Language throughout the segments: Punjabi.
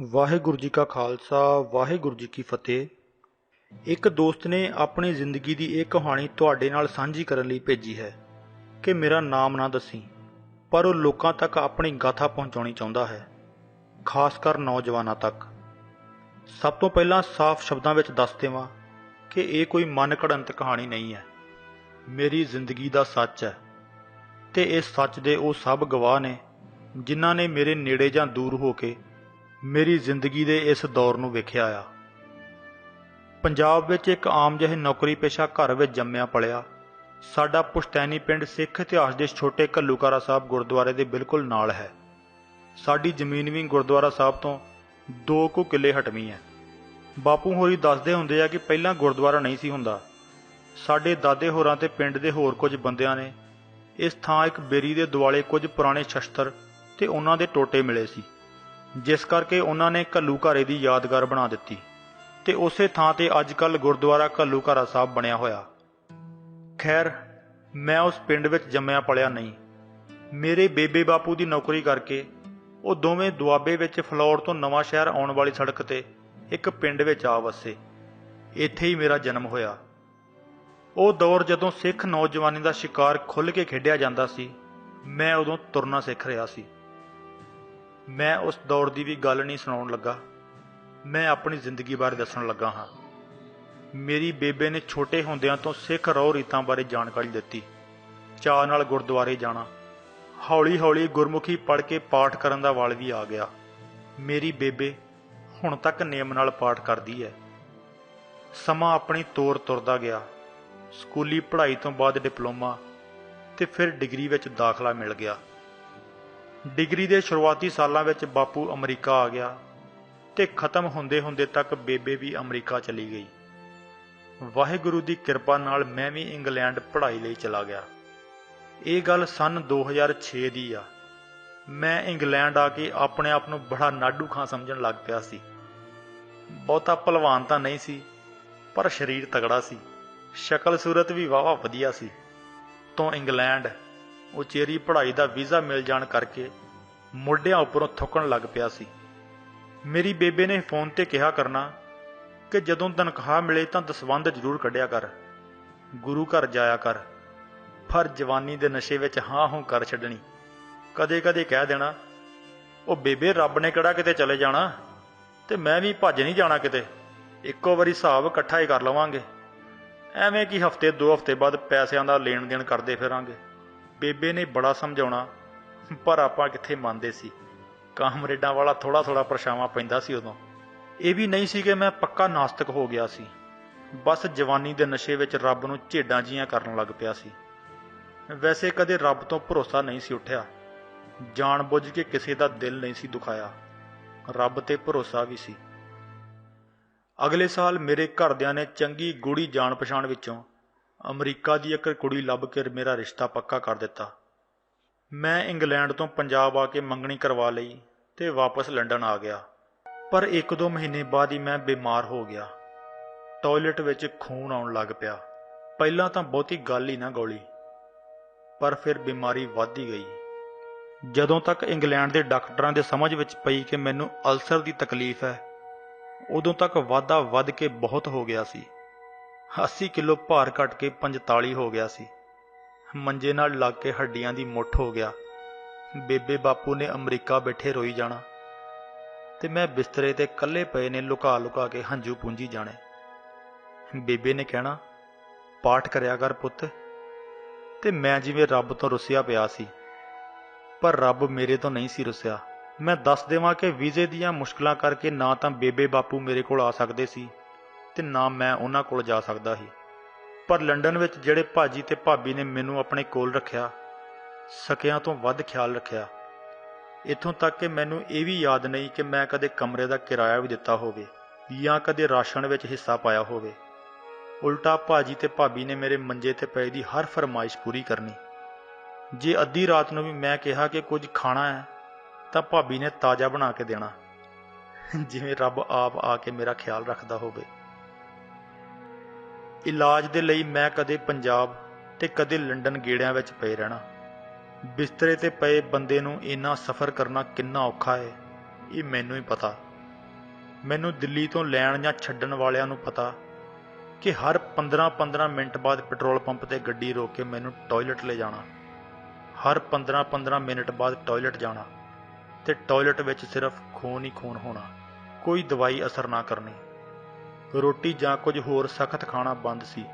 ਵਾਹਿਗੁਰੂ ਜੀ ਕਾ ਖਾਲਸਾ ਵਾਹਿਗੁਰੂ ਜੀ ਕੀ ਫਤਿਹ। ਇੱਕ ਦੋਸਤ ਨੇ ਆਪਣੀ ਜ਼ਿੰਦਗੀ ਦੀ ਇਹ ਕਹਾਣੀ ਤੁਹਾਡੇ ਨਾਲ ਸਾਂਝੀ ਕਰਨ ਲਈ ਭੇਜੀ ਹੈ ਕਿ ਮੇਰਾ ਨਾਮ ਨਾ ਦੱਸੀ, ਪਰ ਉਹ ਲੋਕਾਂ ਤੱਕ ਆਪਣੀ ਗਾਥਾ ਪਹੁੰਚਾਉਣੀ ਚਾਹੁੰਦਾ ਹੈ, ਖਾਸ ਕਰ ਨੌਜਵਾਨਾਂ ਤੱਕ। ਸਭ ਤੋਂ ਪਹਿਲਾਂ ਸਾਫ਼ ਸ਼ਬਦਾਂ ਵਿੱਚ ਦੱਸ ਦੇਵਾਂ ਕਿ ਇਹ ਕੋਈ ਮਨ ਘੜੰਤ ਕਹਾਣੀ ਨਹੀਂ ਹੈ, ਮੇਰੀ ਜ਼ਿੰਦਗੀ ਦਾ ਸੱਚ ਹੈ। ਤੇ ਇਸ ਸੱਚ ਦੇ ਉਹ ਸਭ ਗਵਾਹ ਨੇ ਜਿਨ੍ਹਾਂ ਨੇ ਮੇਰੇ ਨੇੜੇ ਜਾਂ ਦੂਰ ਹੋ ਕੇ ਮੇਰੀ ਜ਼ਿੰਦਗੀ ਦੇ ਇਸ ਦੌਰ ਨੂੰ ਵੇਖਿਆ ਆ। ਪੰਜਾਬ ਵਿੱਚ ਇੱਕ ਆਮ ਜਿਹੇ ਨੌਕਰੀ ਪੇਸ਼ਾ ਘਰ ਵਿੱਚ ਜੰਮਿਆ ਪਲਿਆ ਸਾਡਾ ਪੁਸ਼ਤੈਨੀ ਪਿੰਡ ਸਿੱਖ ਇਤਿਹਾਸ ਦੇ ਛੋਟੇ ਘੱਲੂਘਾਰਾ ਸਾਹਿਬ ਗੁਰਦੁਆਰੇ ਦੇ ਬਿਲਕੁਲ ਨਾਲ ਹੈ। ਸਾਡੀ ਜ਼ਮੀਨ ਵੀ ਗੁਰਦੁਆਰਾ ਸਾਹਿਬ ਤੋਂ 2 ਕੁ ਕਿੱਲੇ ਹਟਵੀਂ ਹੈ। ਬਾਪੂ ਹੋਰੀ ਦੱਸਦੇ ਹੁੰਦੇ ਆ ਕਿ ਪਹਿਲਾਂ ਗੁਰਦੁਆਰਾ ਨਹੀਂ ਸੀ ਹੁੰਦਾ। ਸਾਡੇ ਦਾਦੇ ਹੋਰਾਂ ਤੇ ਪਿੰਡ ਦੇ ਹੋਰ ਕੁਝ ਬੰਦਿਆਂ ਨੇ ਇਸ ਥਾਂ ਇੱਕ ਬੇਰੀ ਦੇ ਦੁਆਲੇ ਕੁਝ ਪੁਰਾਣੇ ਸ਼ਸਤਰ ਤੇ ਉਹਨਾਂ ਦੇ ਟੋਟੇ ਮਿਲੇ ਸੀ, ਜਿਸ ਕਰਕੇ ਉਹਨਾਂ ਨੇ ਘੱਲੂਘਾਰੇ ਦੀ ਯਾਦਗਾਰ ਬਣਾ ਦਿੱਤੀ ਤੇ ਉਸੇ ਥਾਂ ਤੇ ਅੱਜ ਕੱਲ੍ਹ ਗੁਰਦੁਆਰਾ ਘੱਲੂਘਾਰਾ ਸਾਹਿਬ ਬਣਿਆ ਹੋਇਆ। ਖੈਰ, ਮੈਂ ਉਸ ਪਿੰਡ ਵਿੱਚ ਜੰਮਿਆ ਪਲਿਆ ਨਹੀਂ। ਮੇਰੇ ਬੇਬੇ ਬਾਪੂ ਦੀ ਨੌਕਰੀ ਕਰਕੇ ਉਹ ਦੋਵੇਂ ਦੁਆਬੇ ਵਿੱਚ ਫਲੌਰ ਤੋਂ ਨਵਾਂ ਸ਼ਹਿਰ ਆਉਣ ਵਾਲੀ ਸੜਕ ਤੇ ਇੱਕ ਪਿੰਡ ਵਿੱਚ ਆ ਵਸੇ। ਇੱਥੇ ਹੀ ਮੇਰਾ ਜਨਮ ਹੋਇਆ। ਉਹ ਦੌਰ ਜਦੋਂ ਸਿੱਖ ਨੌਜਵਾਨੀ ਦਾ ਸ਼ਿਕਾਰ ਖੁੱਲ੍ਹ ਕੇ ਖੇਡਿਆ ਜਾਂਦਾ ਸੀ, ਮੈਂ ਉਦੋਂ ਤੁਰਨਾ ਸਿੱਖ ਰਿਹਾ ਸੀ। ਮੈਂ ਉਸ ਦੌਰ ਦੀ ਵੀ ਗੱਲ ਨਹੀਂ ਸੁਣਾਉਣ ਲੱਗਾ, ਮੈਂ ਆਪਣੀ ਜ਼ਿੰਦਗੀ ਬਾਰੇ ਦੱਸਣ ਲੱਗਾ ਹਾਂ। ਮੇਰੀ ਬੇਬੇ ਨੇ ਛੋਟੇ ਹੁੰਦਿਆਂ ਤੋਂ ਸਿੱਖ ਰਹੁ ਰੀਤਾਂ ਬਾਰੇ ਜਾਣਕਾਰੀ ਦਿੱਤੀ। ਚਾਅ ਨਾਲ ਗੁਰਦੁਆਰੇ ਜਾਣਾ, ਹੌਲੀ ਹੌਲੀ ਗੁਰਮੁਖੀ ਪੜ੍ਹ ਕੇ ਪਾਠ ਕਰਨ ਦਾ ਵੱਲ ਵੀ ਆ ਗਿਆ। ਮੇਰੀ ਬੇਬੇ ਹੁਣ ਤੱਕ ਨੇਮ ਨਾਲ ਪਾਠ ਕਰਦੀ ਹੈ। ਸਮਾਂ ਆਪਣੀ ਤੋਰ ਤੁਰਦਾ ਗਿਆ। ਸਕੂਲੀ ਪੜ੍ਹਾਈ ਤੋਂ ਬਾਅਦ ਡਿਪਲੋਮਾ ਤੇ ਫਿਰ ਡਿਗਰੀ ਵਿੱਚ ਦਾਖਲਾ ਮਿਲ ਗਿਆ। ਡਿਗਰੀ ਦੇ ਸ਼ੁਰੂਆਤੀ ਸਾਲਾਂ ਵਿੱਚ ਬਾਪੂ ਅਮਰੀਕਾ ਆ ਗਿਆ ਤੇ ਖਤਮ ਹੁੰਦੇ ਹੁੰਦੇ ਤੱਕ ਬੇਬੇ ਵੀ ਅਮਰੀਕਾ ਚਲੀ ਗਈ। ਵਾਹਿਗੁਰੂ ਦੀ ਕਿਰਪਾ ਨਾਲ ਮੈਂ ਵੀ ਇੰਗਲੈਂਡ ਪੜ੍ਹਾਈ ਲਈ ਚਲਾ ਗਿਆ। ਇਹ ਗੱਲ ਸੰਨ 2006 ਦੀ ਆ। ਮੈਂ ਇੰਗਲੈਂਡ ਆ ਕੇ ਆਪਣੇ ਆਪ ਨੂੰ ਬੜਾ ਨਾਡੂ ਖਾਂ ਸਮਝਣ ਲੱਗ ਪਿਆ ਸੀ। ਬਹੁਤਾ ਭਲਵਾਨ ਤਾਂ ਨਹੀਂ ਸੀ, ਪਰ ਸਰੀਰ ਤਗੜਾ ਸੀ। ਸ਼ਕਲ ਸੂਰਤ ਵੀ ਵਾਹਵਾ ਵਧੀਆ ਸੀ। ਤੋਂ ਇੰਗਲੈਂਡ ਉਚੇਰੀ ਪੜ੍ਹਾਈ ਦਾ ਵੀਜ਼ਾ ਮਿਲ ਜਾਣ ਕਰਕੇ ਮੋਢਿਆਂ ਉੱਪਰੋਂ ਥੁੱਕਣ ਲੱਗ ਪਿਆ ਸੀ। ਮੇਰੀ ਬੇਬੇ ਨੇ ਫੋਨ ਤੇ ਕਿਹਾ ਕਰਨਾ ਕਿ ਜਦੋਂ ਤਨਖਾਹ ਮਿਲੇ ਤਾਂ ਦਸਵੰਧ ਜ਼ਰੂਰ ਕੱਢਿਆ ਕਰ, ਗੁਰੂ ਘਰ ਜਾਇਆ ਕਰ। ਪਰ ਜਵਾਨੀ ਦੇ ਨਸ਼ੇ ਵਿੱਚ ਹਾਂ ਹੂੰ ਕਰ ਛੱਡਣੀ। ਕਦੇ ਕਦੇ ਕਹਿ ਦੇਣਾ, ਉਹ ਬੇਬੇ ਰੱਬ ਨੇ ਕਿਹੜਾ ਕਿਤੇ ਚਲੇ ਜਾਣਾ, ਤੇ ਮੈਂ ਵੀ ਭੱਜ ਨਹੀਂ ਜਾਣਾ ਕਿਤੇ, ਇੱਕੋ ਵਾਰੀ ਹਿਸਾਬ ਇਕੱਠਾ ਹੀ ਕਰ ਲਵਾਂਗੇ। ਐਵੇਂ ਕਿ ਹਫ਼ਤੇ 2 ਹਫ਼ਤੇ ਬਾਅਦ ਪੈਸਿਆਂ ਦਾ ਲੈਣ ਦੇਣ ਕਰਦੇ ਫਿਰਾਂਗੇ। ਬੇਬੇ ਨੇ ਬੜਾ ਸਮਝਾਉਣਾ, ਪਰ ਆਪਾਂ ਕਿੱਥੇ ਮੰਨਦੇ ਸੀ। ਕਾਮਰੇਡਾਂ ਵਾਲਾ ਥੋੜ੍ਹਾ ਥੋੜ੍ਹਾ ਪਰਛਾਵਾਂ ਪੈਂਦਾ ਸੀ ਉਦੋਂ। ਇਹ ਵੀ ਨਹੀਂ ਸੀ ਕਿ ਮੈਂ ਪੱਕਾ ਨਾਸਤਕ ਹੋ ਗਿਆ ਸੀ, ਬਸ ਜਵਾਨੀ ਦੇ ਨਸ਼ੇ ਵਿੱਚ ਰੱਬ ਨੂੰ ਝੇਡਾਂ ਜੀਆਂ ਕਰਨ ਲੱਗ ਪਿਆ ਸੀ। ਵੈਸੇ ਕਦੇ ਰੱਬ ਤੋਂ ਭਰੋਸਾ ਨਹੀਂ ਸੀ ਉੱਠਿਆ, ਜਾਣ ਬੁੱਝ ਕੇ ਕਿਸੇ ਦਾ ਦਿਲ ਨਹੀਂ ਸੀ ਦੁਖਾਇਆ। ਰੱਬ ਤੇ ਭਰੋਸਾ ਵੀ ਸੀ। ਅਗਲੇ ਸਾਲ ਮੇਰੇ ਘਰਦਿਆਂ ਨੇ ਚੰਗੀ ਗੂੜੀ ਜਾਣ ਪਛਾਣ ਵਿੱਚੋਂ ਅਮਰੀਕਾ ਦੀ ਇੱਕ ਕੁੜੀ ਲੱਭ ਕੇ ਮੇਰਾ ਰਿਸ਼ਤਾ ਪੱਕਾ ਕਰ ਦਿੱਤਾ। ਮੈਂ ਇੰਗਲੈਂਡ ਤੋਂ ਪੰਜਾਬ ਆ ਕੇ ਮੰਗਣੀ ਕਰਵਾ ਲਈ ਤੇ ਵਾਪਸ ਲੰਡਨ ਆ ਗਿਆ। ਪਰ 1-2 ਮਹੀਨੇ ਬਾਅਦ ਹੀ ਮੈਂ ਬਿਮਾਰ ਹੋ ਗਿਆ। ਟਾਇਲਟ ਵਿੱਚ ਖੂਨ ਆਉਣ ਲੱਗ ਪਿਆ। ਪਹਿਲਾਂ ਤਾਂ ਬਹੁਤੀ ਗੱਲ ਹੀ ਨਾ ਗੌਲੀ, ਪਰ ਫਿਰ ਬਿਮਾਰੀ ਵੱਧਦੀ ਗਈ। ਜਦੋਂ ਤੱਕ ਇੰਗਲੈਂਡ ਦੇ ਡਾਕਟਰਾਂ ਦੇ ਸਮਝ ਵਿੱਚ ਪਈ ਕਿ ਮੈਨੂੰ ਅਲਸਰ ਦੀ ਤਕਲੀਫ ਹੈ, ਉਦੋਂ ਤੱਕ ਵਾਧਾ ਵੱਧ ਕੇ ਬਹੁਤ ਹੋ ਗਿਆ ਸੀ। 80 ਕਿਲੋ ਭਾਰ ਘਟ ਕੇ 45 ਹੋ ਗਿਆ ਸੀ। ਮੰਜੇ ਨਾਲ ਲੱਗ ਕੇ ਹੱਡੀਆਂ ਦੀ ਮੁੱਠ ਹੋ ਗਿਆ। ਬੇਬੇ ਬਾਪੂ ਨੇ ਅਮਰੀਕਾ ਬੈਠੇ ਰੋਈ ਜਾਣਾ ਤੇ ਮੈਂ ਬਿਸਤਰੇ ਤੇ ਇਕੱਲੇ ਪਏ ਨੇ ਲੁਕਾ ਲੁਕਾ ਕੇ ਹੰਝੂ ਪੂੰਝੀ ਜਾਣੇ। ਬੇਬੇ ਨੇ ਕਹਿਣਾ, ਪਾਠ ਕਰਿਆ ਕਰ ਪੁੱਤ। ਤੇ ਮੈਂ ਜਿਵੇਂ ਰੱਬ ਤੋਂ ਰੁੱਸਿਆ ਪਿਆ ਸੀ, ਪਰ ਰੱਬ ਮੇਰੇ ਤੋਂ ਨਹੀਂ ਸੀ ਰੁੱਸਿਆ। ਮੈਂ ਦੱਸ ਦੇਵਾਂ ਕਿ ਵੀਜ਼ੇ ਦੀਆਂ ਮੁਸ਼ਕਲਾਂ ਕਰਕੇ ਨਾ ਤਾਂ ਬੇਬੇ ਬਾਪੂ ਮੇਰੇ ਕੋਲ ਆ ਸਕਦੇ ਸੀ ਤੇ ਨਾ ਮੈਂ ਉਹਨਾਂ ਕੋਲ ਜਾ ਸਕਦਾ ਸੀ। ਪਰ ਲੰਡਨ ਵਿੱਚ ਜਿਹੜੇ ਭਾਜੀ ਤੇ ਭਾਬੀ ਨੇ ਮੈਨੂੰ ਆਪਣੇ ਕੋਲ ਰੱਖਿਆ, ਸਕਿਆਂ ਤੋਂ ਵੱਧ ਖਿਆਲ ਰੱਖਿਆ। ਇੱਥੋਂ ਤੱਕ ਕਿ ਮੈਨੂੰ ਇਹ ਵੀ ਯਾਦ ਨਹੀਂ ਕਿ ਮੈਂ ਕਦੇ ਕਮਰੇ ਦਾ ਕਿਰਾਇਆ ਵੀ ਦਿੱਤਾ ਹੋਵੇ ਜਾਂ ਕਦੇ ਰਾਸ਼ਨ ਵਿੱਚ ਹਿੱਸਾ ਪਾਇਆ ਹੋਵੇ। ਉਲਟਾ ਭਾਜੀ ਤੇ ਭਾਬੀ ਨੇ ਮੇਰੇ ਮੰਜੇ ਤੇ ਪਏ ਦੀ ਹਰ ਫਰਮਾਇਸ਼ ਪੂਰੀ ਕਰਨੀ। ਜੇ ਅੱਧੀ ਰਾਤ ਨੂੰ ਵੀ ਮੈਂ ਕਿਹਾ ਕਿ ਕੁਝ ਖਾਣਾ ਹੈ ਤਾਂ ਭਾਬੀ ਨੇ ਤਾਜ਼ਾ ਬਣਾ ਕੇ ਦੇਣਾ, ਜਿਵੇਂ ਰੱਬ ਆਪ ਆ ਕੇ ਮੇਰਾ ਖਿਆਲ ਰੱਖਦਾ ਹੋਵੇ। ਇਲਾਜ ਦੇ ਲਈ ਮੈਂ ਕਦੇ ਪੰਜਾਬ ਤੇ ਕਦੇ ਲੰਡਨ ਗੇੜਿਆਂ ਵਿੱਚ ਪਏ ਰਹਿਣਾ। ਬਿਸਤਰੇ ਤੇ ਪਏ ਬੰਦੇ ਨੂੰ ਇੰਨਾ ਸਫ਼ਰ ਕਰਨਾ ਕਿੰਨਾ ਔਖਾ ਹੈ, ਇਹ ਮੈਨੂੰ ਹੀ ਪਤਾ। ਮੈਨੂੰ ਦਿੱਲੀ ਤੋਂ ਲੈਣ ਜਾਂ ਛੱਡਣ ਵਾਲਿਆਂ ਨੂੰ ਪਤਾ ਕਿ ਹਰ 15-15 ਮਿੰਟ ਬਾਅਦ ਪੈਟਰੋਲ ਪੰਪ ਤੇ ਗੱਡੀ ਰੋਕ ਕੇ ਮੈਨੂੰ ਟਾਇਲਟ ਲੈ ਜਾਣਾ, ਹਰ 15-15 ਮਿੰਟ ਬਾਅਦ ਟਾਇਲਟ ਜਾਣਾ ਤੇ ਟਾਇਲਟ ਵਿੱਚ ਸਿਰਫ ਖੂਨ ਹੀ ਖੂਨ ਹੋਣਾ, ਕੋਈ ਦਵਾਈ ਅਸਰ ਨਾ ਕਰਨੀ। ਰੋਟੀ ਜਾਂ ਕੁਝ ਹੋਰ ਸਖਤ ਖਾਣਾ ਬੰਦ ਸੀ।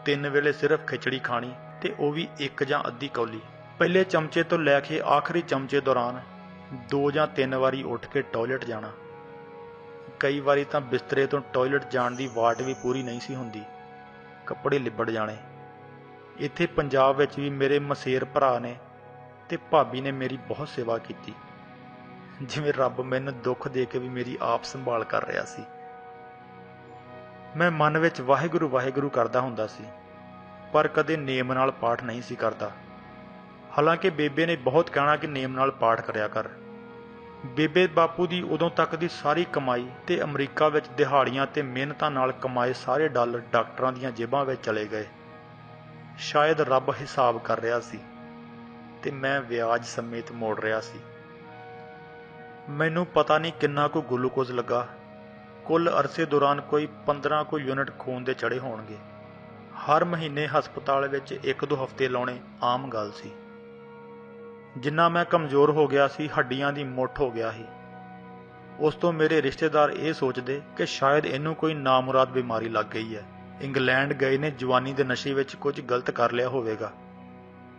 3 ਵੇਲੇ ਸਿਰਫ ਖਿਚੜੀ ਖਾਣੀ ਤੇ ਉਹ ਵੀ 1 ਜਾਂ ਅੱਧੀ ਕੌਲੀ। ਪਹਿਲੇ ਚਮਚੇ ਤੋਂ ਲੈ ਕੇ ਆਖਰੀ ਚਮਚੇ ਦੌਰਾਨ 2 ਜਾਂ 3 ਵਾਰੀ ਉੱਠ ਕੇ ਟਾਇਲਟ ਜਾਣਾ। ਕਈ ਵਾਰੀ ਤਾਂ ਬਿਸਤਰੇ ਤੋਂ ਟਾਇਲਟ ਜਾਣ ਦੀ ਵਾਟ ਵੀ ਪੂਰੀ ਨਹੀਂ ਸੀ ਹੁੰਦੀ, ਕੱਪੜੇ ਲਿਬੜ ਜਾਣੇ। ਇੱਥੇ ਪੰਜਾਬ ਵਿੱਚ ਵੀ ਮੇਰੇ ਮਸੇਰ ਭਰਾ ਨੇ ਤੇ ਭਾਬੀ ਨੇ ਮੇਰੀ ਬਹੁਤ ਸੇਵਾ ਕੀਤੀ, ਜਿਵੇਂ ਰੱਬ ਮੈਨੂੰ ਦੁੱਖ ਦੇ ਕੇ ਵੀ ਮੇਰੀ ਆਪ ਸੰਭਾਲ ਕਰ ਰਿਹਾ ਸੀ। ਮੈਂ ਮਨ ਵਿੱਚ ਵਾਹਿਗੁਰੂ ਵਾਹਿਗੁਰੂ ਕਰਦਾ ਹੁੰਦਾ ਸੀ, ਪਰ ਕਦੇ ਨੇਮ ਨਾਲ ਪਾਠ ਨਹੀਂ ਸੀ ਕਰਦਾ। ਹਾਲਾਂਕਿ ਬੇਬੇ ਨੇ ਬਹੁਤ ਕਹਿਣਾ ਕਿ ਨੇਮ ਨਾਲ ਪਾਠ ਕਰਿਆ ਕਰ। ਬੇਬੇ ਬਾਪੂ ਦੀ ਉਦੋਂ ਤੱਕ ਦੀ ਸਾਰੀ ਕਮਾਈ ਤੇ ਅਮਰੀਕਾ ਵਿੱਚ ਦਿਹਾੜੀਆਂ ਤੇ ਮਿਹਨਤਾਂ ਨਾਲ ਕਮਾਏ ਸਾਰੇ ਡਾਲਰ ਡਾਕਟਰਾਂ ਦੀਆਂ ਜੇਬਾਂ ਵਿੱਚ ਚਲੇ ਗਏ। ਸ਼ਾਇਦ ਰੱਬ ਹਿਸਾਬ ਕਰ ਰਿਹਾ ਸੀ ਤੇ ਮੈਂ ਵਿਆਜ ਸਮੇਤ ਮੋੜ ਰਿਹਾ ਸੀ। ਮੈਨੂੰ ਪਤਾ ਨਹੀਂ ਕਿੰਨਾ ਕੁ ਗਲੂਕੋਜ਼ ਲੱਗਾ। ਕੁੱਲ ਅਰਸੇ ਦੌਰਾਨ ਕੋਈ 15 ਕੁ ਯੂਨਿਟ ਖੂਨ ਦੇ ਚੜ੍ਹੇ ਹੋਣਗੇ। ਹਰ ਮਹੀਨੇ ਹਸਪਤਾਲ ਵਿੱਚ 1-2 ਹਫ਼ਤੇ ਲਾਉਣੇ ਆਮ ਗੱਲ ਸੀ। ਜਿੰਨਾ ਮੈਂ ਕਮਜ਼ੋਰ ਹੋ ਗਿਆ ਸੀ, ਹੱਡੀਆਂ ਦੀ ਮੁੱਠ ਹੋ ਗਿਆ ਸੀ। ਉਸ ਤੋਂ ਮੇਰੇ ਰਿਸ਼ਤੇਦਾਰ ਇਹ ਸੋਚਦੇ ਕਿ ਸ਼ਾਇਦ ਇਹਨੂੰ ਕੋਈ ਨਾਮੁਰਾਦ ਬਿਮਾਰੀ ਲੱਗ ਗਈ ਹੈ। ਇੰਗਲੈਂਡ ਗਏ ਨੇ ਜਵਾਨੀ ਦੇ ਨਸ਼ੇ ਵਿੱਚ ਕੁਝ ਗਲਤ ਕਰ ਲਿਆ ਹੋਵੇਗਾ,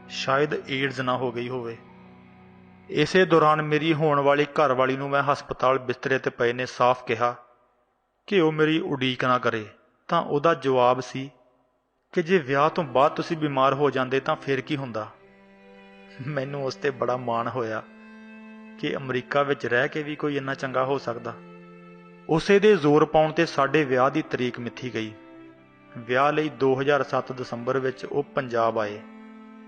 ਸ਼ਾਇਦ ਏਡਜ਼ ਨਾ ਹੋ ਗਈ ਹੋਵੇ। ਇਸੇ ਦੌਰਾਨ ਮੇਰੀ ਹੋਣ ਵਾਲੀ ਘਰਵਾਲੀ ਨੂੰ ਮੈਂ ਹਸਪਤਾਲ ਬਿਸਤਰੇ ਤੇ ਪਏ ਨੇ ਸਾਫ਼ ਕਿਹਾ ਕਿ ਉਹ ਮੇਰੀ ਉਡੀਕ ਨਾ ਕਰੇ, ਤਾਂ ਉਹਦਾ ਜਵਾਬ ਸੀ ਕਿ ਜੇ ਵਿਆਹ ਤੋਂ ਬਾਅਦ ਤੁਸੀਂ ਬਿਮਾਰ ਹੋ ਜਾਂਦੇ ਤਾਂ ਫਿਰ ਕੀ ਹੁੰਦਾ। ਮੈਨੂੰ ਉਸ ਤੇ ਬੜਾ ਮਾਣ ਹੋਇਆ ਕਿ ਅਮਰੀਕਾ ਵਿੱਚ ਰਹਿ ਕੇ ਵੀ ਕੋਈ ਇੰਨਾ ਚੰਗਾ ਹੋ ਸਕਦਾ। ਉਸੇ ਦੇ ਜ਼ੋਰ ਪਾਉਣ ਤੇ ਸਾਡੇ ਵਿਆਹ ਦੀ ਤਰੀਕ ਮਿੱਥੀ ਗਈ। ਵਿਆਹ ਲਈ 2007 ਦਸੰਬਰ ਵਿੱਚ ਉਹ ਪੰਜਾਬ ਆਏ।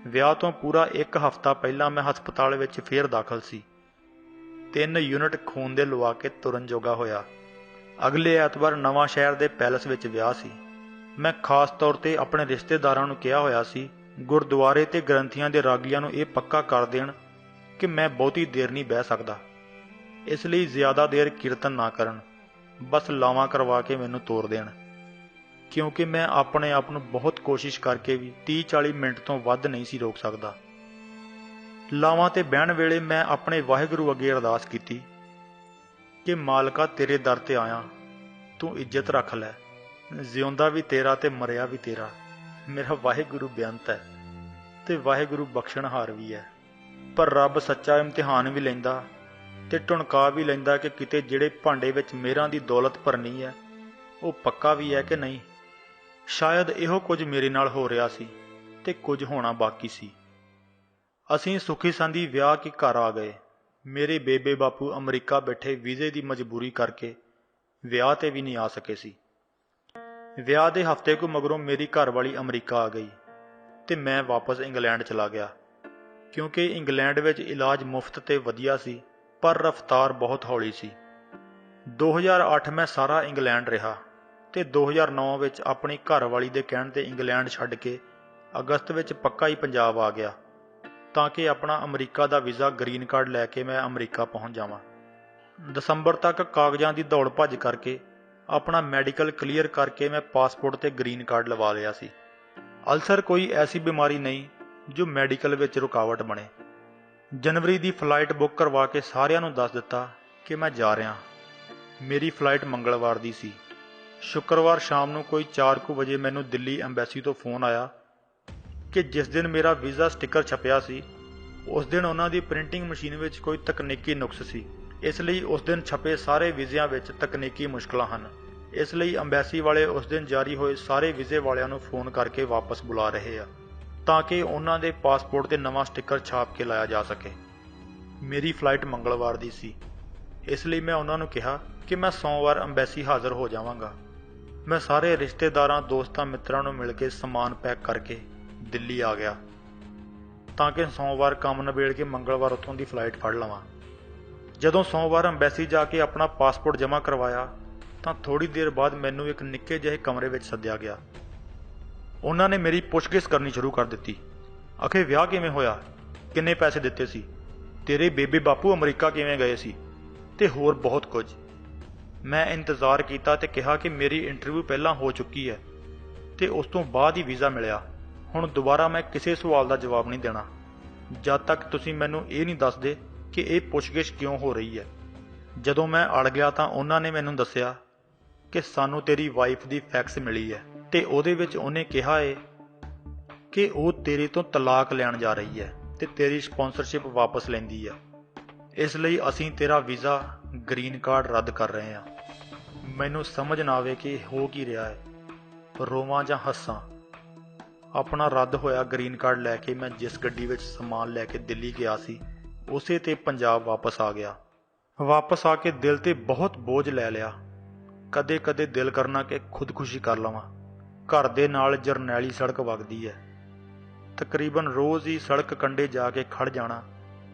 ਵਿਆਹ ਤੋਂ ਪੂਰਾ 1 ਹਫ਼ਤਾ ਪਹਿਲਾਂ ਮੈਂ ਹਸਪਤਾਲ ਵਿੱਚ ਫੇਰ ਦਾਖਲ ਸੀ। 3 ਯੂਨਿਟ ਖੂਨ ਦੇ ਲਵਾ ਕੇ ਤੁਰਨ ਜੋਗਾ ਹੋਇਆ। ਅਗਲੇ ਐਤਵਾਰ ਨਵਾਂ ਸ਼ਹਿਰ ਦੇ ਪੈਲਸ ਵਿੱਚ ਵਿਆਹ ਸੀ। ਮੈਂ ਖਾਸ ਤੌਰ ਤੇ ਆਪਣੇ ਰਿਸ਼ਤੇਦਾਰਾਂ ਨੂੰ ਕਿਹਾ ਹੋਇਆ ਸੀ ਗੁਰਦੁਆਰੇ ਤੇ ਗ੍ਰੰਥੀਆਂ ਦੇ ਰਾਗੀਆਂ ਨੂੰ ਇਹ ਪੱਕਾ ਕਰ ਦੇਣ ਕਿ ਮੈਂ ਬਹੁਤੀ ਦੇਰ ਨਹੀਂ ਬਹਿ ਸਕਦਾ, ਇਸ ਲਈ ਜ਼ਿਆਦਾ ਦੇਰ ਕੀਰਤਨ ਨਾ ਕਰਨ, ਬਸ ਲਾਵਾਂ ਕਰਵਾ ਕੇ ਮੈਨੂੰ ਤੋਰ ਦੇਣ, ਕਿਉਂਕਿ ਮੈਂ ਆਪਣੇ ਆਪ ਨੂੰ ਬਹੁਤ ਕੋਸ਼ਿਸ਼ ਕਰਕੇ ਵੀ 30-40 ਮਿੰਟ ਤੋਂ ਵੱਧ ਨਹੀਂ ਸੀ ਰੋਕ ਸਕਦਾ। ਲਾਵਾਂ ਤੇ ਬਹਿਣ ਵੇਲੇ ਮੈਂ ਆਪਣੇ ਵਾਹਿਗੁਰੂ ਅੱਗੇ ਅਰਦਾਸ ਕੀਤੀ ਕਿ ਮਾਲਕਾ ਤੇਰੇ ਦਰ ਤੇ ਆਇਆ, ਤੂੰ ਇੱਜ਼ਤ ਰੱਖ ਲੈ, ਜਿਉਂਦਾ ਵੀ ਤੇਰਾ ਤੇ ਮਰਿਆ ਵੀ ਤੇਰਾ। ਮੇਰਾ ਵਾਹਿਗੁਰੂ ਬੇਅੰਤ ਹੈ ਤੇ ਵਾਹਿਗੁਰੂ ਬਖਸ਼ਣਹਾਰ ਵੀ ਹੈ, ਪਰ ਰੱਬ ਸੱਚਾ ਇਮਤਿਹਾਨ ਵੀ ਲੈਂਦਾ ਤੇ ਟੁਣਕਾ ਵੀ ਲੈਂਦਾ ਕਿ ਕਿਤੇ ਜਿਹੜੇ ਭਾਂਡੇ ਵਿੱਚ ਮਿਹਰਾਂ ਦੀ ਦੌਲਤ ਭਰਨੀ ਹੈ ਉਹ ਪੱਕਾ ਵੀ ਹੈ ਕਿ ਨਹੀਂ। ਸ਼ਾਇਦ ਇਹੋ ਕੁਝ ਮੇਰੇ ਨਾਲ ਹੋ ਰਿਹਾ ਸੀ ਤੇ ਕੁਝ ਹੋਣਾ ਬਾਕੀ ਸੀ। ਅਸੀਂ ਸੁਖੀ ਸਾਂਦੀ ਵਿਆਹ ਕੇ ਘਰ ਆ ਗਏ। ਮੇਰੇ ਬੇਬੇ ਬਾਪੂ ਅਮਰੀਕਾ ਬੈਠੇ ਵੀਜ਼ੇ ਦੀ ਮਜਬੂਰੀ ਕਰਕੇ ਵਿਆਹ ਤੇ ਵੀ ਨਹੀਂ ਆ ਸਕੇ ਸੀ। ਵਿਆਹ ਦੇ ਹਫ਼ਤੇ ਕੁ ਮਗਰੋਂ ਮੇਰੀ ਘਰਵਾਲੀ ਅਮਰੀਕਾ ਆ ਗਈ ਤੇ ਮੈਂ ਵਾਪਸ ਇੰਗਲੈਂਡ ਚਲਾ ਗਿਆ, ਕਿਉਂਕਿ ਇੰਗਲੈਂਡ ਵਿੱਚ ਇਲਾਜ ਮੁਫਤ ਤੇ ਵਧੀਆ ਸੀ, ਪਰ ਰਫ਼ਤਾਰ ਬਹੁਤ ਹੌਲੀ ਸੀ। 2008 ਮੈਂ ਸਾਰਾ ਇੰਗਲੈਂਡ ਰਿਹਾ ਤੇ 2009 ਵਿੱਚ ਆਪਣੀ ਘਰਵਾਲੀ ਦੇ ਕਹਿਣ ਤੇ ਇੰਗਲੈਂਡ ਛੱਡ ਕੇ ਅਗਸਤ ਵਿੱਚ ਪੱਕਾ ਹੀ ਪੰਜਾਬ ਆ ਗਿਆ, ਤਾਂ ਕਿ ਆਪਣਾ ਅਮਰੀਕਾ ਦਾ ਵੀਜ਼ਾ ਗ੍ਰੀਨ ਕਾਰਡ ਲੈ ਕੇ ਮੈਂ ਅਮਰੀਕਾ ਪਹੁੰਚ ਜਾਵਾਂ। ਦਸੰਬਰ ਤੱਕ ਕਾਗਜ਼ਾਂ ਦੀ ਦੌੜ ਭੱਜ ਕਰਕੇ ਆਪਣਾ ਮੈਡੀਕਲ ਕਲੀਅਰ ਕਰਕੇ ਮੈਂ ਪਾਸਪੋਰਟ ਤੇ ਗ੍ਰੀਨ ਕਾਰਡ ਲਵਾ ਲਿਆ ਸੀ। ਅਲਸਰ ਕੋਈ ਐਸੀ ਬਿਮਾਰੀ ਨਹੀਂ ਜੋ ਮੈਡੀਕਲ ਵਿੱਚ ਰੁਕਾਵਟ ਬਣੇ। ਜਨਵਰੀ ਦੀ ਫਲਾਈਟ ਬੁੱਕ ਕਰਵਾ ਕੇ ਸਾਰਿਆਂ ਨੂੰ ਦੱਸ ਦਿੱਤਾ ਕਿ ਮੈਂ ਜਾ ਰਿਹਾ। ਮੇਰੀ ਫਲਾਈਟ ਮੰਗਲਵਾਰ ਦੀ ਸੀ। ਸ਼ੁੱਕਰਵਾਰ ਸ਼ਾਮ ਨੂੰ ਕੋਈ 4 ਵਜੇ ਮੈਨੂੰ ਦਿੱਲੀ ਐਮਬੈਸੀ ਤੋਂ ਫੋਨ ਆਇਆ ਕਿ ਜਿਸ ਦਿਨ ਮੇਰਾ ਵੀਜ਼ਾ ਸਟicker ਛਪਿਆ ਸੀ ਉਸ ਦਿਨ ਉਹਨਾਂ ਦੀ ਪ੍ਰਿੰਟਿੰਗ ਮਸ਼ੀਨ ਵਿੱਚ ਕੋਈ ਤਕਨੀਕੀ ਨੁਕਸ ਸੀ, ਇਸ ਲਈ ਉਸ ਦਿਨ ਛਪੇ ਸਾਰੇ ਵੀਜ਼ਿਆਂ ਵਿੱਚ ਤਕਨੀਕੀ ਮੁਸ਼ਕਲਾਂ ਹਨ। ਇਸ ਲਈ ਅੰਬੈਸੀ ਵਾਲੇ ਉਸ ਦਿਨ ਜਾਰੀ ਹੋਏ ਸਾਰੇ ਵੀਜ਼ੇ ਵਾਲਿਆਂ ਨੂੰ ਫੋਨ ਕਰਕੇ ਵਾਪਸ ਬੁਲਾ ਰਹੇ ਆ, ਤਾਂ ਕਿ ਉਹਨਾਂ ਦੇ ਪਾਸਪੋਰਟ ਤੇ ਨਵਾਂ ਸਟicker ਛਾਪ ਕੇ ਲਾਇਆ ਜਾ ਸਕੇ। ਮੇਰੀ ਫਲਾਈਟ ਮੰਗਲਵਾਰ ਦੀ ਸੀ, ਇਸ ਲਈ ਮੈਂ ਉਹਨਾਂ ਨੂੰ ਕਿਹਾ ਕਿ ਮੈਂ ਸੋਮਵਾਰ ਅੰਬੈਸੀ ਹਾਜ਼ਰ ਹੋ ਜਾਵਾਂਗਾ। ਮੈਂ ਸਾਰੇ ਰਿਸ਼ਤੇਦਾਰਾਂ ਦੋਸਤਾਂ ਮਿੱਤਰਾਂ ਨੂੰ ਮਿਲ ਕੇ ਸਮਾਨ ਪੈਕ ਕਰਕੇ ਦਿੱਲੀ ਆ ਗਿਆ, ਤਾਂ ਕਿ ਸੋਮਵਾਰ ਕੰਮ ਨਿਬੇੜ ਕੇ ਮੰਗਲਵਾਰ ਉੱਥੋਂ ਦੀ ਫਲਾਈਟ ਫੜ ਲਵਾਂ। ਜਦੋਂ ਸੋਮਵਾਰ ਅੰਬੈਸੀ ਜਾ ਕੇ ਆਪਣਾ ਪਾਸਪੋਰਟ ਜਮ੍ਹਾਂ ਕਰਵਾਇਆ ਤਾਂ ਥੋੜ੍ਹੀ ਦੇਰ ਬਾਅਦ ਮੈਨੂੰ ਇੱਕ ਨਿੱਕੇ ਜਿਹੇ ਕਮਰੇ ਵਿੱਚ ਸੱਦਿਆ ਗਿਆ। ਉਹਨਾਂ ਨੇ ਮੇਰੀ ਪੁੱਛਗਿੱਛ ਕਰਨੀ ਸ਼ੁਰੂ ਕਰ ਦਿੱਤੀ। ਆਖੇ ਵਿਆਹ ਕਿਵੇਂ ਹੋਇਆ, ਕਿੰਨੇ ਪੈਸੇ ਦਿੱਤੇ ਸੀ, ਤੇਰੇ ਬੇਬੇ ਬਾਪੂ ਅਮਰੀਕਾ ਕਿਵੇਂ ਗਏ ਸੀ, ਤੇ ਹੋਰ ਬਹੁਤ ਕੁਝ। ਮੈਂ ਇੰਤਜ਼ਾਰ ਕੀਤਾ ਤੇ ਕਿਹਾ ਕਿ ਮੇਰੀ ਇੰਟਰਵਿਊ ਪਹਿਲਾਂ ਹੋ ਚੁੱਕੀ ਹੈ ਤੇ ਉਸ ਤੋਂ ਬਾਅਦ ਹੀ ਵੀਜ਼ਾ ਮਿਲਿਆ। ਹੁਣ ਦੁਬਾਰਾ ਮੈਂ ਕਿਸੇ ਸਵਾਲ ਦਾ ਜਵਾਬ ਨਹੀਂ ਦੇਣਾ ਜਦ ਤੱਕ ਤੁਸੀਂ ਮੈਨੂੰ ਇਹ ਨਹੀਂ ਦੱਸਦੇ ਕਿ ਇਹ ਪੁੱਛਗਿੱਛ ਕਿਉਂ ਹੋ ਰਹੀ ਹੈ। ਜਦੋਂ ਮੈਂ ਅੜ ਗਿਆ ਤਾਂ ਉਹਨਾਂ ਨੇ ਮੈਨੂੰ ਦੱਸਿਆ ਕਿ ਸਾਨੂੰ ਤੇਰੀ ਵਾਈਫ ਦੀ ਫੈਕਸ ਮਿਲੀ ਹੈ ਤੇ ਉਹਦੇ ਵਿੱਚ ਉਹਨੇ ਕਿਹਾ ਏ ਕਿ ਉਹ ਤੇਰੇ ਤੋਂ ਤਲਾਕ ਲੈਣ ਜਾ ਰਹੀ ਹੈ ਤੇ ਤੇਰੀ ਸਪਾਂਸਰਸ਼ਿਪ ਵਾਪਸ ਲੈਂਦੀ ਹੈ। ਇਸ ਲਈ ਅਸੀਂ ਤੇਰਾ ਵੀਜ਼ਾ ਗ੍ਰੀਨ ਕਾਰਡ ਰੱਦ ਕਰ ਰਹੇ ਹਾਂ। ਮੈਨੂੰ ਸਮਝ ਨਾ ਆਵੇ ਕਿ ਹੋ ਕੀ ਰਿਹਾ ਹੈ, ਰੋਵਾਂ ਜਾਂ ਹੱਸਾਂ। ਆਪਣਾ ਰੱਦ ਹੋਇਆ ਗ੍ਰੀਨ ਕਾਰਡ ਲੈ ਕੇ ਮੈਂ ਜਿਸ ਗੱਡੀ ਵਿੱਚ ਸਮਾਨ ਲੈ ਕੇ ਦਿੱਲੀ ਗਿਆ ਸੀ ਉਸੇ ਤੇ ਪੰਜਾਬ ਵਾਪਸ ਆ ਗਿਆ। ਵਾਪਸ ਆ ਕੇ ਦਿਲ ਤੇ ਬਹੁਤ ਬੋਝ ਲੈ ਲਿਆ। ਕਦੇ ਕਦੇ ਦਿਲ ਕਰਨਾ ਕਿ ਖੁਦਕੁਸ਼ੀ ਕਰ ਲਵਾਂ। ਘਰ ਦੇ ਨਾਲ ਜਰਨੈਲੀ ਸੜਕ ਵਗਦੀ ਹੈ। ਤਕਰੀਬਨ ਰੋਜ਼ ਹੀ ਸੜਕ ਕੰਢੇ ਜਾ ਕੇ ਖੜ ਜਾਣਾ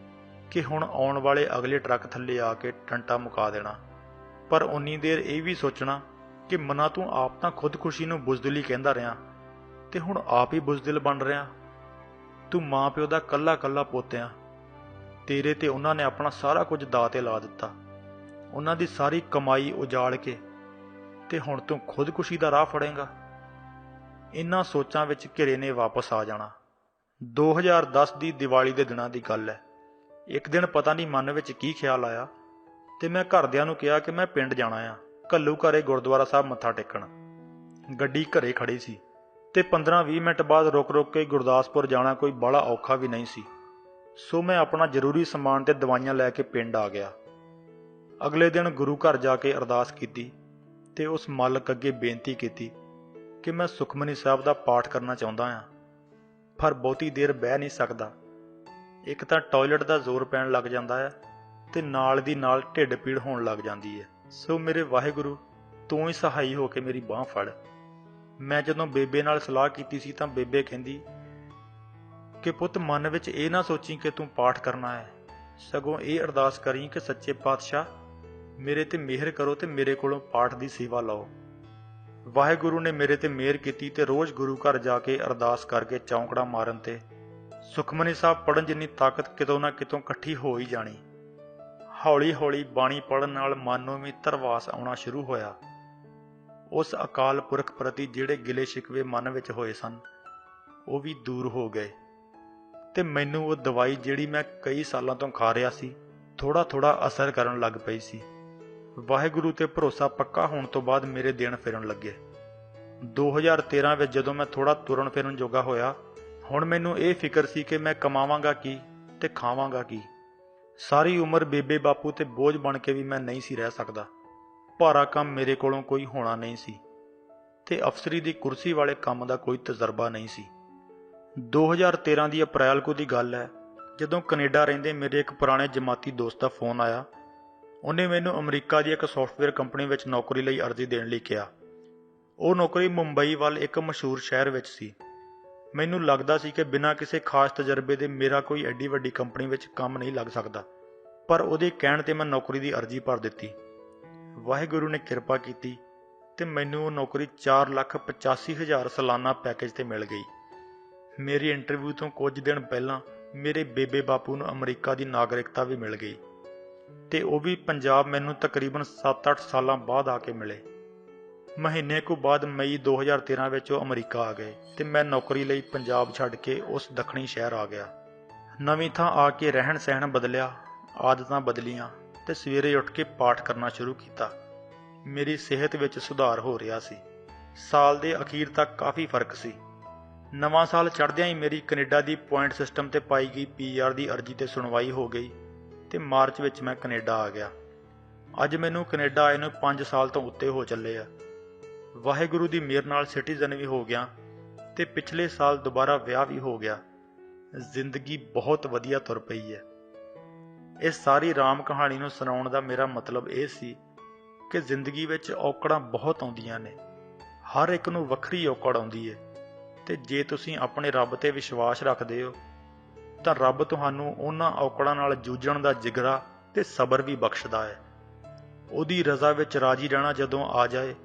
ਕਿ ਹੁਣ ਆਉਣ ਵਾਲੇ ਅਗਲੇ ਟਰੱਕ ਥੱਲੇ ਆ ਕੇ ਟੰਟਾ ਮੁਕਾ ਦੇਣਾ। ਪਰ ਉਨੀ ਦੇਰ ਇਹ ਵੀ ਸੋਚਣਾ ਕਿ ਮਨਾ ਤੂੰ ਆਪ ਤਾਂ ਖੁਦਕੁਸ਼ੀ ਨੂੰ ਬੁਜ਼ਦਿਲੀ ਕਹਿੰਦਾ ਰਿਹਾ ਤੇ ਹੁਣ ਆਪ ਹੀ ਬੁਜ਼ਦਿਲ ਬਣ ਰਿਹਾ। ਤੂੰ ਮਾਂ ਪਿਓ ਦਾ ਕੱਲਾ ਕੱਲਾ ਪੋਤਿਆਂ, ਤੇਰੇ ਤੇ ਉਹਨਾਂ ਨੇ ਆਪਣਾ ਸਾਰਾ ਕੁਝ ਦਾਅ ਤੇ ਲਾ ਦਿੱਤਾ, ਉਹਨਾਂ ਦੀ ਸਾਰੀ ਕਮਾਈ ਉਜਾੜ ਕੇ, ਤੇ ਹੁਣ ਤੂੰ ਖੁਦਕੁਸ਼ੀ ਦਾ ਰਾਹ ਫੜੇਂਗਾ। ਇਨ੍ਹਾਂ ਸੋਚਾਂ ਵਿੱਚ ਘਿਰੇ ਨੇ ਵਾਪਸ ਆ ਜਾਣਾ। 2010 ਦੀ ਦੀਵਾਲੀ ਦੇ ਦਿਨਾਂ ਦੀ ਗੱਲ ਹੈ। ਇੱਕ ਦਿਨ ਪਤਾ ਨਹੀਂ ਮਨ ਵਿੱਚ ਕੀ ਖਿਆਲ ਆਇਆ ਤੇ ਮੈਂ ਘਰਦਿਆਂ ਨੂੰ ਕਿਹਾ ਕਿ ਮੈਂ ਪਿੰਡ ਜਾਣਾ ਆ, ਘੱਲੂ ਘਰੇ ਗੁਰਦੁਆਰਾ ਸਾਹਿਬ ਮੱਥਾ ਟੇਕਣ। ਗੱਡੀ ਘਰੇ ਖੜੀ ਸੀ ਤੇ 15-20 ਮਿੰਟ ਬਾਅਦ ਰੁਕ ਕੇ ਗੁਰਦਾਸਪੁਰ ਜਾਣਾ ਕੋਈ ਬਾਹਲਾ ਔਖਾ ਵੀ ਨਹੀਂ ਸੀ। ਸੋ ਮੈਂ ਆਪਣਾ ਜ਼ਰੂਰੀ ਸਮਾਨ ਤੇ ਦਵਾਈਆਂ ਲੈ ਕੇ ਪਿੰਡ ਆ ਗਿਆ। ਅਗਲੇ ਦਿਨ ਗੁਰੂ ਘਰ ਜਾ ਕੇ ਅਰਦਾਸ ਕੀਤੀ ਤੇ ਉਸ ਮਾਲਕ ਅੱਗੇ ਬੇਨਤੀ ਕੀਤੀ ਕਿ ਮੈਂ ਸੁਖਮਨੀ ਸਾਹਿਬ ਦਾ ਪਾਠ ਕਰਨਾ ਚਾਹੁੰਦਾ ਹਾਂ, ਪਰ ਬਹੁਤੀ ਦੇਰ ਬਹਿ ਨਹੀਂ ਸਕਦਾ। ਇੱਕ ਤਾਂ ਟਾਇਲਟ ਦਾ ਜ਼ੋਰ ਪੈਣ ਲੱਗ ਜਾਂਦਾ ਹੈ ਤੇ ਨਾਲ ਦੀ ਨਾਲ ਢਿੱਡ ਪੀੜ ਹੋਣ ਲੱਗ ਜਾਂਦੀ ਹੈ। ਸੋ ਮੇਰੇ ਵਾਹਿਗੁਰੂ, ਤੂੰ ਹੀ ਸਹਾਈ ਹੋ ਕੇ ਮੇਰੀ ਬਾਂਹ ਫੜ। ਮੈਂ ਜਦੋਂ ਬੇਬੇ ਨਾਲ ਸਲਾਹ ਕੀਤੀ ਸੀ ਤਾਂ ਬੇਬੇ ਕਹਿੰਦੀ ਕਿ ਪੁੱਤ, ਮਨ ਵਿੱਚ ਇਹ ਨਾ ਸੋਚੀ ਕਿ ਤੂੰ ਪਾਠ ਕਰਨਾ ਹੈ, ਸਗੋਂ ਇਹ ਅਰਦਾਸ ਕਰੀ ਕਿ ਸੱਚੇ ਪਾਤਸ਼ਾਹ ਮੇਰੇ ਤੇ ਮਿਹਰ ਕਰੋ ਤੇ ਮੇਰੇ ਕੋਲੋਂ ਪਾਠ ਦੀ ਸੇਵਾ ਲਓ। ਵਾਹਿਗੁਰੂ ਨੇ ਮੇਰੇ ਤੇ ਮਿਹਰ ਕੀਤੀ ਤੇ ਰੋਜ਼ ਗੁਰੂ ਘਰ ਜਾ ਕੇ ਅਰਦਾਸ ਕਰਕੇ ਚੌਂਕੜਾ ਮਾਰਨ ਤੇ ਸੁਖਮਨੀ ਸਾਹਿਬ ਪੜ੍ਹਨ ਜਿੰਨੀ ਤਾਕਤ ਕਿਤੋਂ ਨਾ ਕਿਤੋਂ ਇਕੱਠੀ ਹੋ ਹੀ ਜਾਣੀ। ਹੌਲੀ ਹੌਲੀ ਬਾਣੀ ਪੜ੍ਹਨ ਨਾਲ ਮਨ ਨੂੰ ਵੀ ਧਰਵਾਸ ਆਉਣਾ ਸ਼ੁਰੂ ਹੋਇਆ। ਉਸ ਅਕਾਲ ਪੁਰਖ ਪ੍ਰਤੀ ਜਿਹੜੇ ਗਿਲੇ ਸ਼ਿਕਵੇ ਮਨ ਵਿੱਚ ਹੋਏ ਸਨ ਉਹ ਵੀ ਦੂਰ ਹੋ ਗਏ ਤੇ ਮੈਨੂੰ ਉਹ ਦਵਾਈ ਜਿਹੜੀ ਮੈਂ ਕਈ ਸਾਲਾਂ ਤੋਂ ਖਾ ਰਿਹਾ ਸੀ ਥੋੜਾ ਥੋੜਾ ਅਸਰ ਕਰਨ ਲੱਗ ਪਈ ਸੀ। ਵਾਹਿਗੁਰੂ ਤੇ ਭਰੋਸਾ ਪੱਕਾ ਹੋਣ ਤੋਂ ਬਾਅਦ ਮੇਰੇ ਦਿਨ ਫਿਰਨ ਲੱਗੇ। 2013 ਵਿੱਚ ਜਦੋਂ ਮੈਂ ਥੋੜਾ ਤੁਰਨ ਫਿਰਨ ਜੋਗਾ ਹੋਇਆ, ਹੁਣ ਮੈਨੂੰ ਇਹ ਫਿਕਰ ਸੀ ਕਿ ਮੈਂ ਕਮਾਵਾਂਗਾ ਕੀ ਤੇ ਖਾਵਾਂਗਾ ਕੀ। ਸਾਰੀ ਉਮਰ ਬੇਬੇ ਬਾਪੂ ਤੇ ਬੋਝ ਬਣ ਕੇ ਵੀ ਮੈਂ ਨਹੀਂ ਸੀ ਰਹਿ ਸਕਦਾ। ਭਾਰਾ ਕੰਮ ਮੇਰੇ ਕੋਲੋਂ ਕੋਈ ਹੋਣਾ ਨਹੀਂ ਸੀ ਤੇ ਅਫਸਰੀ ਦੀ ਕੁਰਸੀ ਵਾਲੇ ਕੰਮ ਦਾ ਕੋਈ ਤਜਰਬਾ ਨਹੀਂ ਸੀ। 2013 ਦੀ ਅਪ੍ਰੈਲ ਦੀ ਗੱਲ ਹੈ, ਜਦੋਂ ਕੈਨੇਡਾ ਰਹਿੰਦੇ ਮੇਰੇ ਇੱਕ ਪੁਰਾਣੇ ਜਮਾਤੀ ਦੋਸਤ ਦਾ ਫੋਨ ਆਇਆ। ਉਹਨੇ ਮੈਨੂੰ ਅਮਰੀਕਾ ਦੀ ਇੱਕ ਸੌਫਟਵੇਅਰ ਕੰਪਨੀ ਵਿੱਚ ਨੌਕਰੀ ਲਈ ਅਰਜ਼ੀ ਦੇਣ ਲਈ ਕਿਹਾ। ਉਹ ਨੌਕਰੀ ਮੁੰਬਈ ਵੱਲ ਇੱਕ ਮਸ਼ਹੂਰ ਸ਼ਹਿਰ ਵਿੱਚ ਸੀ। ਮੈਨੂੰ ਲੱਗਦਾ ਸੀ ਕਿ ਬਿਨਾਂ ਕਿਸੇ ਖਾਸ ਤਜਰਬੇ ਦੇ ਮੇਰਾ ਕੋਈ ਐਡੀ ਵੱਡੀ ਕੰਪਨੀ ਵਿੱਚ ਕੰਮ ਨਹੀਂ ਲੱਗ ਸਕਦਾ, ਪਰ ਉਹਦੇ ਕਹਿਣ ਤੇ ਮੈਂ ਨੌਕਰੀ ਦੀ ਅਰਜ਼ੀ ਭਰ ਦਿੱਤੀ। ਵਾਹਿਗੁਰੂ ਨੇ ਕਿਰਪਾ ਕੀਤੀ ਤੇ ਮੈਨੂੰ ਉਹ ਨੌਕਰੀ 4,85,000 ਸਾਲਾਨਾ ਪੈਕੇਜ ਤੇ ਮਿਲ ਗਈ। ਮੇਰੀ ਇੰਟਰਵਿਊ ਤੋਂ ਕੁਝ ਦਿਨ ਪਹਿਲਾਂ ਮੇਰੇ ਬੇਬੇ ਬਾਪੂ ਨੂੰ ਅਮਰੀਕਾ ਦੀ ਨਾਗਰਿਕਤਾ ਵੀ ਮਿਲ ਗਈ ਤੇ ਉਹ ਵੀ ਪੰਜਾਬ ਮੈਨੂੰ ਤਕਰੀਬਨ 7-8 ਸਾਲਾਂ ਬਾਅਦ ਆ ਕੇ ਮਿਲੇ। ਮਹੀਨੇ ਕੁ ਬਾਅਦ ਮਈ 2013 ਵਿੱਚ ਉਹ ਅਮਰੀਕਾ ਆ ਗਏ ਤੇ ਮੈਂ ਨੌਕਰੀ ਲਈ ਪੰਜਾਬ ਛੱਡ ਕੇ ਉਸ ਦੱਖਣੀ ਸ਼ਹਿਰ ਆ ਗਿਆ। ਨਵੀਂ ਥਾਂ ਆ ਕੇ ਰਹਿਣ ਸਹਿਣ ਬਦਲਿਆ, ਆਦਤਾਂ ਬਦਲੀਆਂ ਤੇ ਸਵੇਰੇ ਉੱਠ ਕੇ ਪਾਠ ਕਰਨਾ ਸ਼ੁਰੂ ਕੀਤਾ। ਮੇਰੀ ਸਿਹਤ ਵਿੱਚ ਸੁਧਾਰ ਹੋ ਰਿਹਾ ਸੀ। ਸਾਲ ਦੇ ਅਖੀਰ ਤੱਕ ਕਾਫੀ ਫਰਕ ਸੀ। ਨਵਾਂ ਸਾਲ ਚੜ੍ਹਦਿਆਂ ਹੀ ਮੇਰੀ ਕੈਨੇਡਾ ਦੀ ਪੁਆਇੰਟ ਸਿਸਟਮ ਤੇ ਪਾਈ ਗਈ PR ਦੀ ਅਰਜ਼ੀ ਤੇ ਸੁਣਵਾਈ ਹੋ ਗਈ ਤੇ ਮਾਰਚ ਵਿੱਚ ਮੈਂ ਕੈਨੇਡਾ ਆ ਗਿਆ। ਅੱਜ ਮੈਨੂੰ ਕੈਨੇਡਾ ਆਏ ਨੂੰ 5 ਸਾਲ ਤੋਂ ਉੱਤੇ ਹੋ ਚੱਲੇ ਆ। ਵਾਹਿਗੁਰੂ ਦੀ ਮਿਹਰ ਨਾਲ ਸਿਟੀਜ਼ਨ ਵੀ ਹੋ ਗਿਆ ਤੇ ਪਿਛਲੇ ਸਾਲ ਦੁਬਾਰਾ ਵਿਆਹ ਵੀ ਹੋ ਗਿਆ। ਜ਼ਿੰਦਗੀ ਬਹੁਤ ਵਧੀਆ ਤੁਰ ਪਈ ਹੈ। ਇਸ ਸਾਰੀ ਰਾਮ ਕਹਾਣੀ ਨੂੰ ਸੁਣਾਉਣ ਦਾ ਮੇਰਾ ਮਤਲਬ ਇਹ ਸੀ ਕਿ ਜ਼ਿੰਦਗੀ ਵਿੱਚ ਔਕੜਾਂ ਬਹੁਤ ਆਉਂਦੀਆਂ ਨੇ। ਹਰ ਇੱਕ ਨੂੰ ਵੱਖਰੀ ਔਕੜ ਆਉਂਦੀ ਹੈ ਤੇ ਜੇ ਤੁਸੀਂ ਆਪਣੇ ਰੱਬ ਤੇ ਵਿਸ਼ਵਾਸ ਰੱਖਦੇ ਹੋ ਤਾਂ ਰੱਬ ਤੁਹਾਨੂੰ ਉਹਨਾਂ ਔਕੜਾਂ ਨਾਲ ਜੂਝਣ ਦਾ ਜਿਗਰਾ ਤੇ ਸਬਰ ਵੀ ਬਖਸ਼ਦਾ ਹੈ। ਉਹਦੀ ਰਜ਼ਾ ਵਿੱਚ ਰਾਜੀ ਰਹਿਣਾ ਜਦੋਂ ਆ ਜਾਏ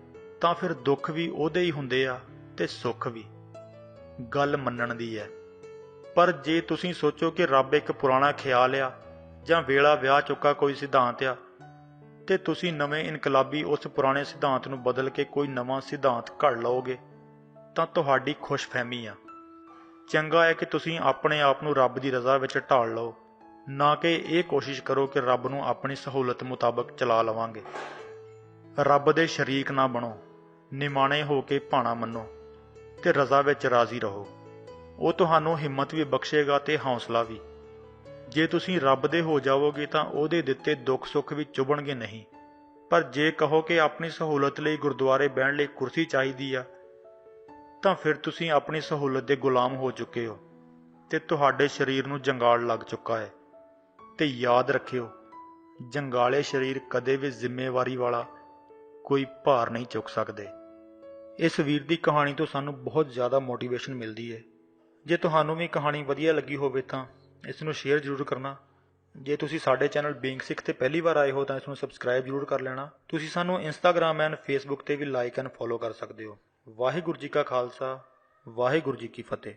ਤਾਂ ਫਿਰ ਦੁੱਖ ਵੀ ਉਹਦੇ ਹੀ ਹੁੰਦੇ ਆ ਤੇ ਸੁੱਖ ਵੀ। ਗੱਲ ਮੰਨਣ ਦੀ ਹੈ। ਪਰ ਜੇ ਤੁਸੀਂ ਸੋਚੋ ਕਿ ਰੱਬ ਇੱਕ ਪੁਰਾਣਾ ਖਿਆਲ ਆ ਜਾਂ ਵੇਲਾ ਵਿਆਹ ਚੁੱਕਾ ਕੋਈ ਸਿਧਾਂਤ ਆ ਤੇ ਤੁਸੀਂ ਨਵੇਂ ਇਨਕਲਾਬੀ ਉਸ ਪੁਰਾਣੇ ਸਿਧਾਂਤ ਨੂੰ ਬਦਲ ਕੇ ਕੋਈ ਨਵਾਂ ਸਿਧਾਂਤ ਘੜ ਲਓਗੇ ਤਾਂ ਤੁਹਾਡੀ ਖੁਸ਼ਫਹਿਮੀ ਆ। ਚੰਗਾ ਹੈ ਕਿ ਤੁਸੀਂ ਆਪਣੇ ਆਪ ਨੂੰ ਰੱਬ ਦੀ ਰਜ਼ਾ ਵਿੱਚ ਢਾਲ ਲਓ, ਨਾ ਕਿ ਇਹ ਕੋਸ਼ਿਸ਼ ਕਰੋ ਕਿ ਰੱਬ ਨੂੰ ਆਪਣੀ ਸਹੂਲਤ ਮੁਤਾਬਕ ਚਲਾ ਲਵਾਂਗੇ। ਰੱਬ ਦੇ ਸ਼ਰੀਕ ਨਾ ਬਣੋ, ਨਿਮਾਣੇ ਹੋ ਕੇ ਭਾਣਾ ਮੰਨੋ ਤੇ ਰਜ਼ਾ ਵਿੱਚ ਰਾਜ਼ੀ ਰਹੋ। ਉਹ ਤੁਹਾਨੂੰ ਹਿੰਮਤ ਵੀ ਬਖਸ਼ੇਗਾ ਤੇ ਹੌਸਲਾ ਵੀ। ਜੇ ਤੁਸੀਂ ਰੱਬ ਦੇ ਹੋ ਜਾਵੋਗੇ ਤਾਂ ਉਹਦੇ ਦਿੱਤੇ ਦੁੱਖ ਸੁੱਖ ਵੀ ਚੁਭਣਗੇ ਨਹੀਂ। ਪਰ ਜੇ ਕਹੋ ਕਿ ਆਪਣੀ ਸਹੂਲਤ ਲਈ ਗੁਰਦੁਆਰੇ ਬਹਿਣ ਲਈ ਕੁਰਸੀ ਚਾਹੀਦੀ ਆ, ਤਾਂ ਫਿਰ ਤੁਸੀਂ ਆਪਣੀ ਸਹੂਲਤ ਦੇ ਗੁਲਾਮ ਹੋ ਚੁੱਕੇ ਹੋ ਤੇ ਤੁਹਾਡੇ ਸਰੀਰ ਨੂੰ ਜੰਗਾਲ ਲੱਗ ਚੁੱਕਾ ਹੈ। ਤੇ ਯਾਦ ਰੱਖਿਓ, ਜੰਗਾਲੇ ਸਰੀਰ ਕਦੇ ਵੀ ਜ਼ਿੰਮੇਵਾਰੀ ਵਾਲਾ ਕੋਈ ਭਾਰ ਨਹੀਂ ਚੁੱਕ ਸਕਦੇ। ਇਸ ਵੀਰ ਦੀ ਕਹਾਣੀ ਤੋਂ ਸਾਨੂੰ ਬਹੁਤ ਜ਼ਿਆਦਾ ਮੋਟੀਵੇਸ਼ਨ ਮਿਲਦੀ ਹੈ। ਜੇ ਤੁਹਾਨੂੰ ਵੀ ਕਹਾਣੀ ਵਧੀਆ ਲੱਗੀ ਹੋਵੇ ਤਾਂ ਇਸ ਨੂੰ ਸ਼ੇਅਰ ਜ਼ਰੂਰ ਕਰਨਾ। ਜੇ ਤੁਸੀਂ ਸਾਡੇ ਚੈਨਲ ਬੀਇੰਗ ਸਿੱਖ ਤੇ ਪਹਿਲੀ ਵਾਰ ਆਏ ਹੋ ਤਾਂ ਇਸ ਨੂੰ ਸਬਸਕ੍ਰਾਈਬ ਜ਼ਰੂਰ ਕਰ ਲੈਣਾ। ਤੁਸੀਂ ਸਾਨੂੰ ਇੰਸਟਾਗ੍ਰਾਮ ਐਂਡ ਫੇਸਬੁੱਕ ਤੇ ਵੀ ਲਾਈਕ ਐਂਡ ਫੋਲੋ ਕਰ ਸਕਦੇ ਹੋ। ਵਾਹਿਗੁਰੂ ਜੀ ਕਾ ਖਾਲਸਾ, ਵਾਹਿਗੁਰੂ ਜੀ ਕੀ ਫਤਿਹ।